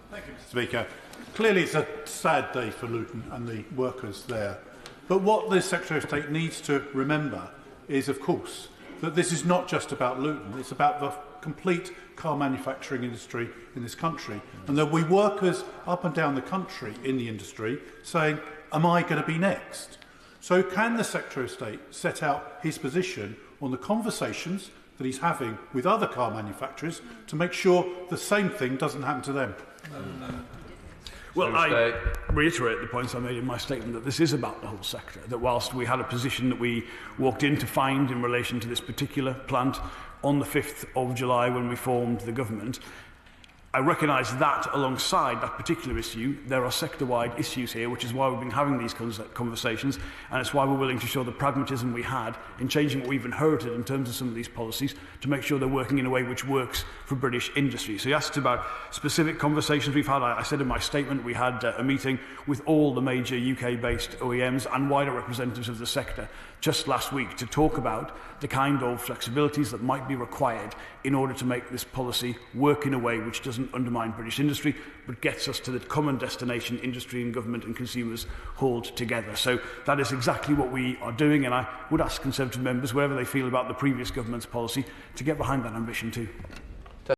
Thank you, Mr. Speaker. Clearly it's a sad day for Luton and the workers there. But what the Secretary of State needs to remember is, of course, that this is not just about Luton, it's about the complete car manufacturing industry in this country. And there'll be workers up and down the country in the industry saying, am I going to be next? So can the Secretary of State set out his position on the conversations that he's having with other car manufacturers to make sure the same thing doesn't happen to them? Well, I reiterate the points I made in my statement that this is about the whole sector, that whilst we had a position that we walked in to find in relation to this particular plant on the 5th of July when we formed the government, I recognise that alongside that particular issue, there are sector-wide issues here, which is why we've been having these conversations, and it's why we're willing to show the pragmatism we had in changing what we've inherited in terms of some of these policies to make sure they're working in a way which works for British industry. So you asked about specific conversations we've had. I said in my statement we had a meeting with all the major UK-based OEMs and wider representatives of the sector just last week to talk about the kind of flexibilities that might be required in order to make this policy work in a way which doesn't undermine British industry but gets us to the common destination industry and government and consumers hold together. So that is exactly what we are doing, and I would ask Conservative members, wherever they feel about the previous government's policy, to get behind that ambition too.